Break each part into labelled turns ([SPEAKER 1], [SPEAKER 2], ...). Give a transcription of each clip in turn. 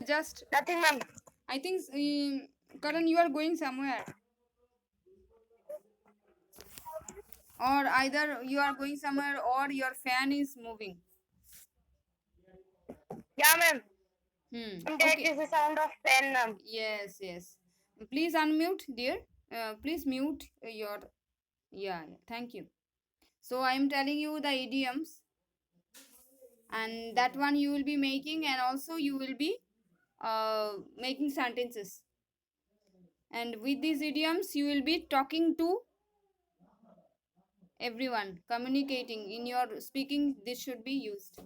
[SPEAKER 1] just...
[SPEAKER 2] Nothing, ma'am.
[SPEAKER 1] I think, Karan, you are going somewhere. Or either you are going somewhere or your fan is moving.
[SPEAKER 2] Yeah, ma'am. That
[SPEAKER 1] Okay.
[SPEAKER 2] is the sound of pen, ma'am.
[SPEAKER 1] Yes, yes. Please unmute, dear. Please mute your... Yeah, yeah. Thank you. So I am telling you the idioms, and that one you will be making, and also you will be making sentences. And with these idioms, you will be talking to everyone, communicating in your speaking. This should be used.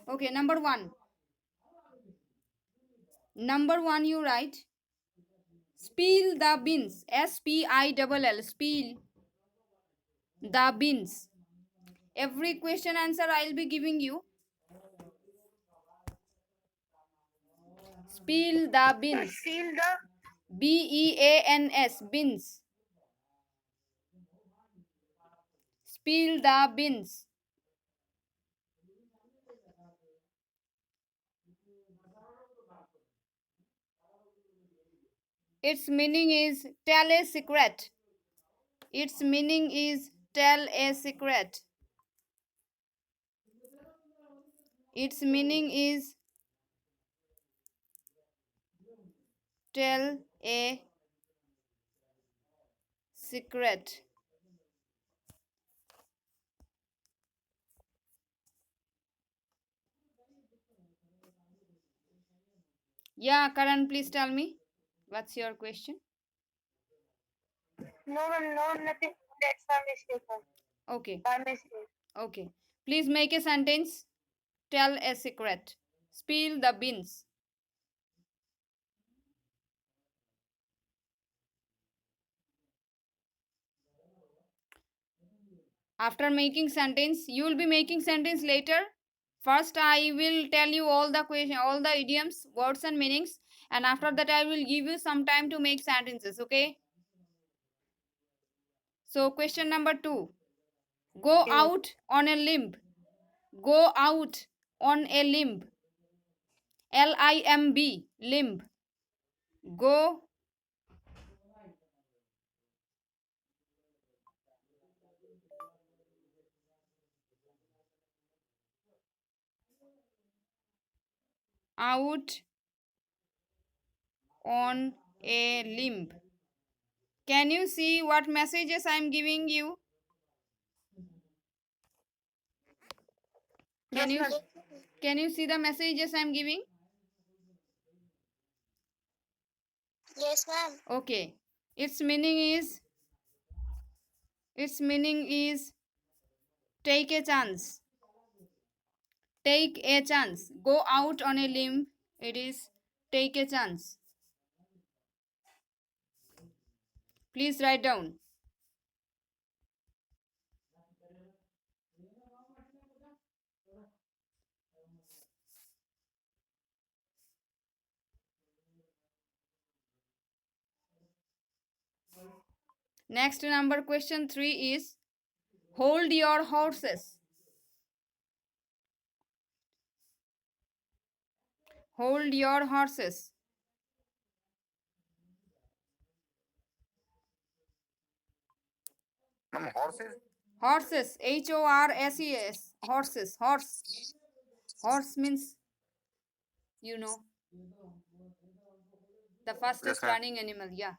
[SPEAKER 1] Okay, number one. Number one, you write spill the beans. SPILL. Spill the beans. Every question answer I'll be giving you. Spill the beans.
[SPEAKER 2] Spill the
[SPEAKER 1] BEANS. Beans. Spill the beans. Its meaning is tell a secret. Its meaning is tell a secret. Its meaning is tell a secret. Yeah, Karan, please tell me. What's your question?
[SPEAKER 2] no, ma'am, no, nothing. That's my mistake, ma'am.
[SPEAKER 1] Okay.
[SPEAKER 2] My mistake.
[SPEAKER 1] Okay. Please make a sentence. Tell a secret. Spill the beans. After making sentence, you will be making sentence later. First, I will tell you all the question, all the idioms, words and meanings, and after that, I will give you some time to make sentences. Okay. So, question number 2. Go out on a limb. Go out on a limb. LIMB. Limb. Go out on a limb. Can you see what messages I am giving you? Can
[SPEAKER 2] Yes,
[SPEAKER 1] you
[SPEAKER 2] ma'am.
[SPEAKER 1] can you see the messages I am giving?
[SPEAKER 2] Yes, ma'am.
[SPEAKER 1] Okay. Its meaning is take a chance. Take a chance. Go out on a limb. It is take a chance. Please write down. Next number, question 3 is hold your horses. Hold your horses.
[SPEAKER 2] Horses?
[SPEAKER 1] Horses. HORSES. Horses. Horse. Horse means, you know, the fastest running animal. Yeah.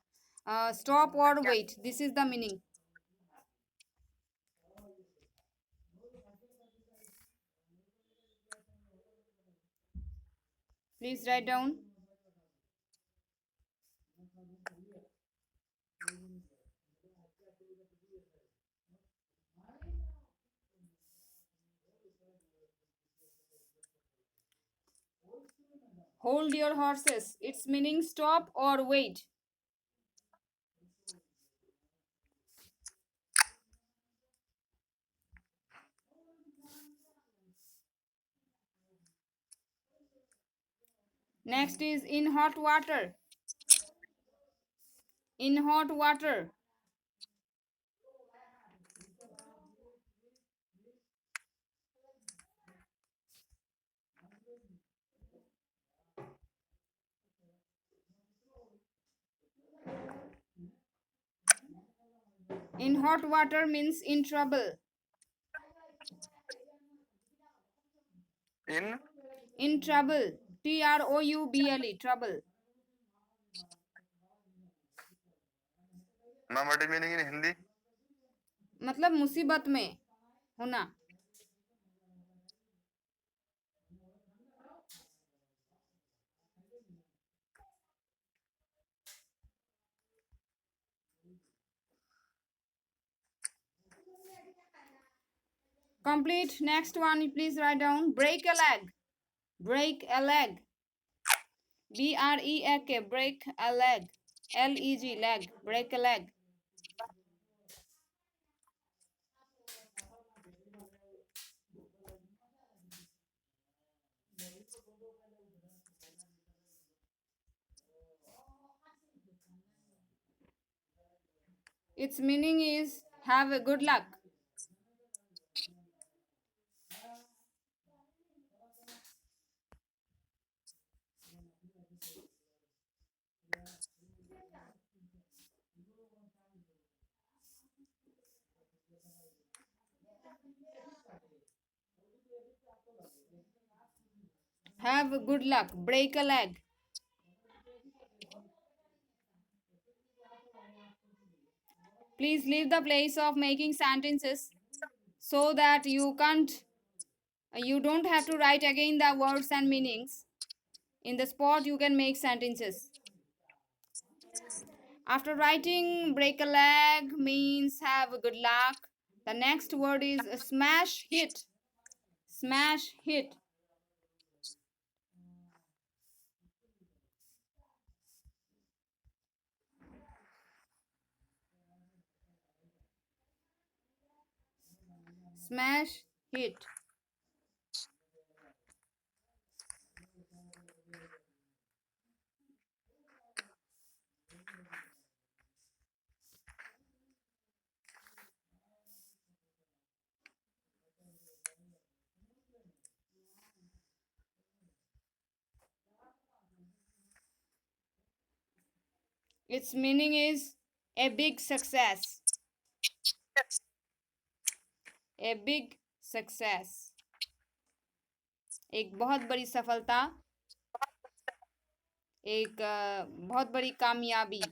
[SPEAKER 1] Stop or wait. This is the meaning. Please write down. Hold your horses. Its meaning stop or wait. Next is in hot water. In hot water. In hot water means in trouble. In trouble. trouble. Trouble.
[SPEAKER 3] Ma'am, what is meaning in Hindi?
[SPEAKER 1] मतलब मुसीबत में होना. Complete. Next one, please write down. Break a leg. Break a leg. B-R-E-A-K. Break a leg. L-E-G. Leg. Break a leg. Its meaning is have a good luck. Have a good luck. Break a leg. Please leave the place of making sentences so that you don't have to write again the words and meanings. In the spot, you can make sentences. After writing break a leg means have a good luck, the next word is smash hit. Smash hit. Smash hit. Its meaning is a big success. A big success. एक बहुत बड़ी सफलता, एक बहुत बड़ी कामयाबी.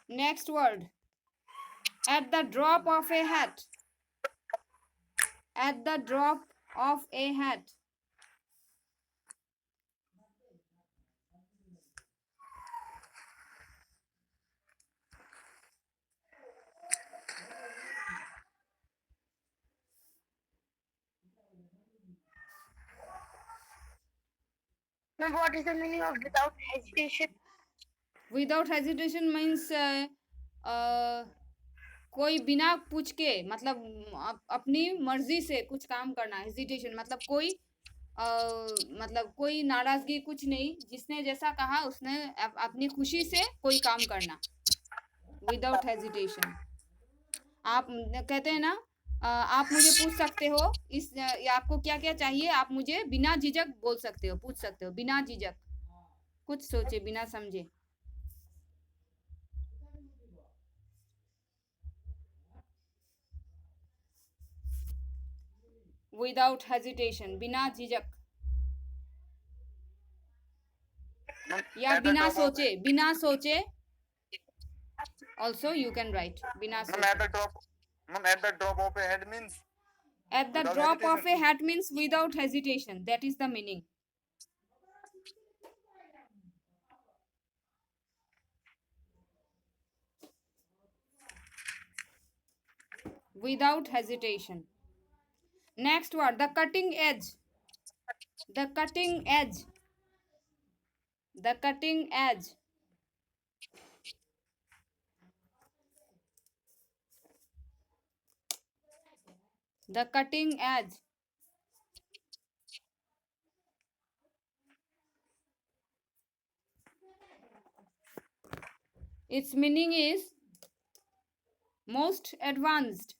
[SPEAKER 1] Next word. At the drop of a hat. At the drop of a hat.
[SPEAKER 2] Now, what is the meaning of without hesitation?
[SPEAKER 1] Without hesitation means कोई बिना पूछ के, मतलब अपनी मर्जी से कुछ काम करना. हेजिटेशन मतलब कोई नाराजगी कुछ नहीं, जिसने जैसा कहा उसने अपनी खुशी से कोई काम करना. Without hesitation. आप कहते हैं ना, आप मुझे पूछ सकते हो आपको क्या क्या चाहिए, आप मुझे बिना झिझक बोल सकते हो, पूछ सकते हो बिना झिझक, कुछ सोचे बिना समझे. विदाउट हेजिटेशन, बिना झिझक या बिना सोचे. बिना सोचे also you can write बिना
[SPEAKER 3] Ma'am,
[SPEAKER 1] सोचे.
[SPEAKER 3] at the drop of a hat means
[SPEAKER 1] At the
[SPEAKER 3] without
[SPEAKER 1] drop of a
[SPEAKER 3] hesitation.
[SPEAKER 1] hat means without hesitation. That is the meaning. Without hesitation. Next word, the cutting edge. The cutting edge. The cutting edge. The cutting edge. Its meaning is most advanced.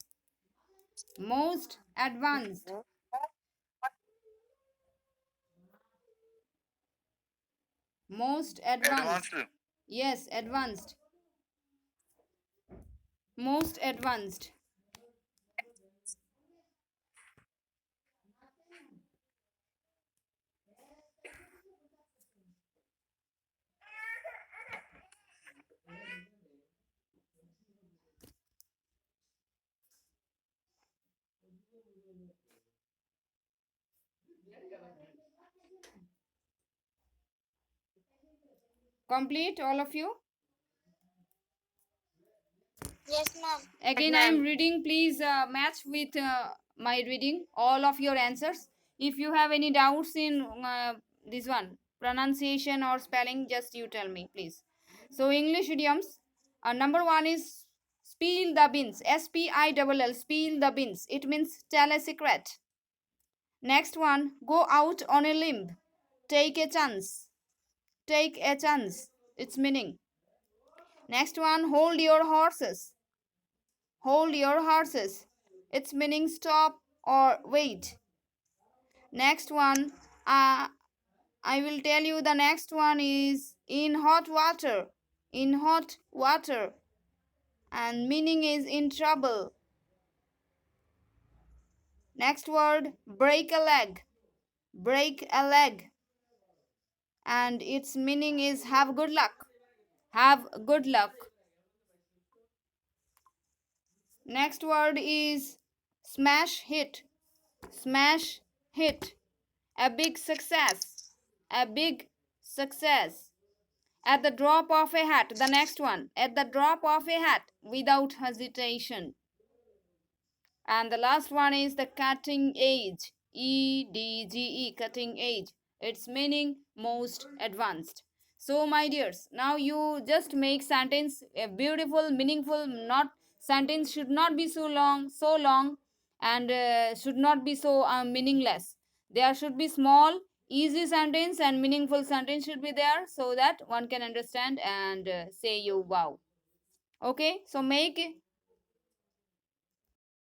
[SPEAKER 1] Most advanced. Most advanced.
[SPEAKER 3] Advanced.
[SPEAKER 1] Yes, advanced. Most advanced. Complete, all of you?
[SPEAKER 2] Yes, ma'am.
[SPEAKER 1] Again, I am reading. Please match with my reading all of your answers. If you have any doubts in this one, pronunciation or spelling, just you tell me, please. So, English idioms. Number one is spill the beans. SPILL, spill the beans. It means tell a secret. Next one, go out on a limb. Take a chance. Take a chance. Its meaning. Next one, hold your horses. Hold your horses. Its meaning stop or wait. Next one, I will tell you the next one is in hot water. In hot water. And meaning is in trouble. Next word, break a leg. Break a leg. And its meaning is have good luck. Have good luck. Next word is smash hit. Smash hit. A big success. A big success. At the drop of a hat. The next one. At the drop of a hat. Without hesitation. And the last one is the cutting edge. EDGE. Cutting edge. Its meaning most advanced. So my dears, now you just make sentence a beautiful, meaningful. Not sentence should not be so long, and should not be so meaningless. There should be small, easy sentence and meaningful sentence should be there, so that one can understand and say you wow. Okay, so make